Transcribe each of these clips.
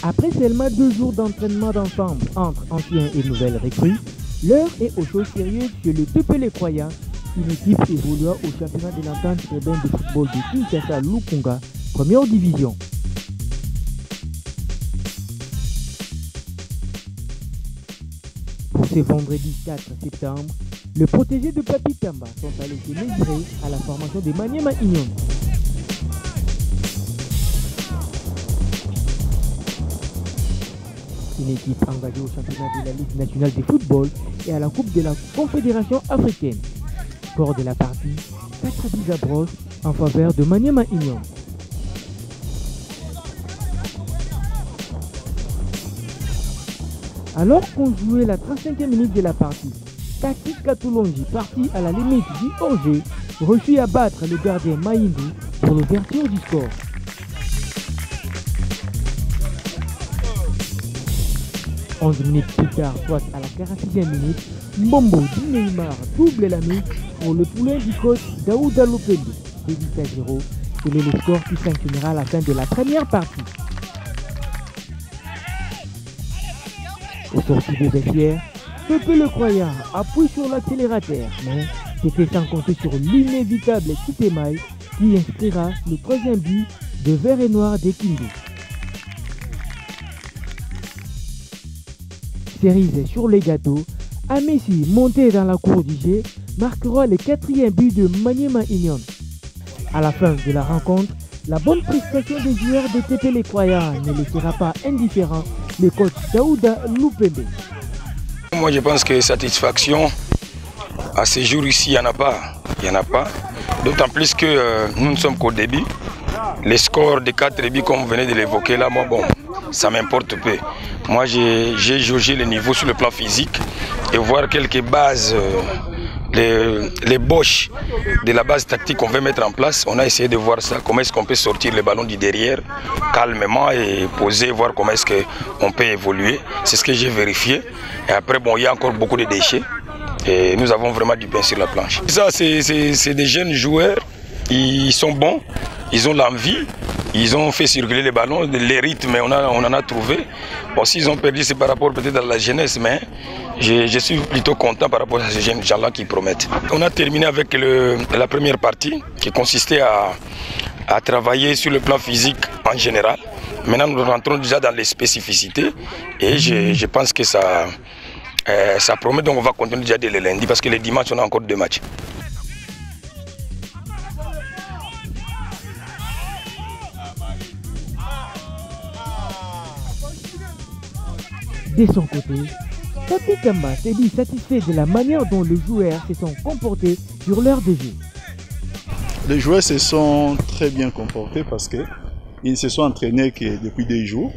Après seulement 2 jours d'entraînement d'ensemble entre anciens et nouvelles recrues, l'heure est aux choses sérieuses chez le TP Les Croyants, une équipe évoluant au championnat de l'entente urbaine de football de Kinshasa Lukunga, première division. Pour ce vendredi 4 septembre, les protégés de Papi Tamba sont allés se mesurer à la formation de Maniema Union. Une équipe engagée au championnat de la Ligue nationale de football et à la Coupe de la Confédération africaine. Score de la partie, 4 à brosse en faveur de Maniema Union. Alors qu'on jouait la 35e minute de la partie, Kaki Katulongi, parti à la limite du hors-jeu, reçut à battre le gardien Maïndou pour l'ouverture du score. « 11 minutes plus tard, soit à la 46e minute, Mbombo di Neymar double la mise pour le poulain du coach Daouda Lopende, 2-0, c'est le score qui sanctionnera la fin de la première partie. Au sorti des vestiaires, Pepe Le Croyant appuie sur l'accélérateur, mais c'était sans compter sur l'inévitable Kitemaï qui inscrira le 3e but de vert et noir des Kindu. Cerise sur les gâteaux, Messi, monté dans la cour du jeu, marquera le 4e but de Maniema Union. À la fin de la rencontre, la bonne prestation des joueurs de TP Les Croyants ne laissera pas indifférent le coach Daouda Lopende. Moi je pense que satisfaction à ce jour ici, il n'y en a pas. D'autant plus que nous ne sommes qu'au début. Les scores de 4 buts comme vous venez de l'évoquer là, moi bon, ça m'importe peu. Moi j'ai jaugé le niveau sur le plan physique et voir quelques bases, les boches de la base tactique qu'on veut mettre en place. On a essayé de voir ça, comment est-ce qu'on peut sortir le ballon du derrière calmement et poser, voir comment est-ce qu'on peut évoluer. C'est ce que j'ai vérifié. Et après bon, il y a encore beaucoup de déchets et nous avons vraiment du pain sur la planche. Ça c'est des jeunes joueurs, ils sont bons, ils ont l'envie. Ils ont fait circuler les ballons, les rythmes, on en a trouvé. Bon, s'ils ont perdu, c'est par rapport peut-être à la jeunesse, mais je suis plutôt content par rapport à ces jeunes gens-là qui promettent. On a terminé avec la première partie qui consistait à travailler sur le plan physique en général. Maintenant, nous rentrons déjà dans les spécificités et je pense que ça promet, donc on va continuer déjà dès le lundi parce que les dimanches, on a encore 2 matchs. De son côté, Papi Tamba s'est dit satisfait de la manière dont les joueurs se sont comportés sur l'heure de jeu. Les joueurs se sont très bien comportés parce qu'ils se sont entraînés depuis 2 jours.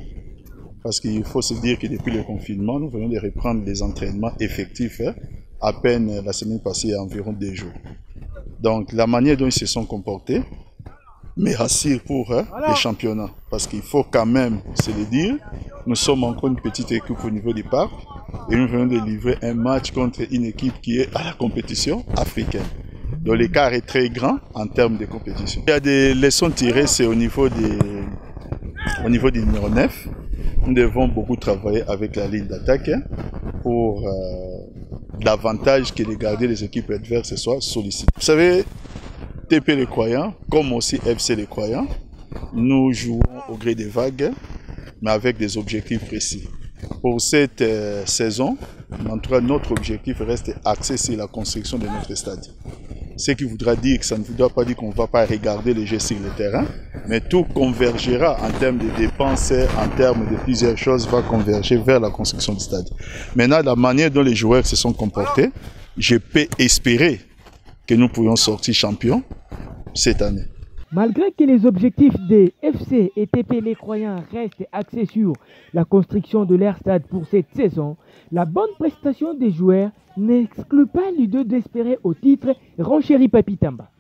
Parce qu'il faut se dire que depuis le confinement, nous venons de reprendre les entraînements effectifs à peine la semaine passée, il y a environ 2 jours. Donc la manière dont ils se sont comportés me rassure pour les championnats. Parce qu'il faut quand même se le dire, nous sommes encore une petite équipe au niveau du parc et nous venons de livrer un match contre une équipe qui est à la compétition africaine. Donc l'écart est très grand en termes de compétition. Il y a des leçons tirées, c'est au niveau du numéro 9. Nous devons beaucoup travailler avec la ligne d'attaque pour davantage que les gardiens des équipes adverses soient sollicités. Vous savez, TP Les Croyants, comme aussi FC Les Croyants, nous jouons au gré des vagues, mais avec des objectifs précis. Pour cette saison, en tout cas, notre objectif reste axé sur la construction de notre stade. Ce qui voudra dire que ça ne voudra pas dire qu'on ne va pas regarder les jeux sur le terrain, mais tout convergera en termes de dépenses, en termes de plusieurs choses, va converger vers la construction du stade. Maintenant, la manière dont les joueurs se sont comportés, je peux espérer que nous pourrions sortir champions cette année. Malgré que les objectifs des FC et TP Les Croyants restent axés sur la construction de leur stade pour cette saison, la bonne prestation des joueurs n'exclut pas l'idée d'espérer au titre renchéri Papi Tamba.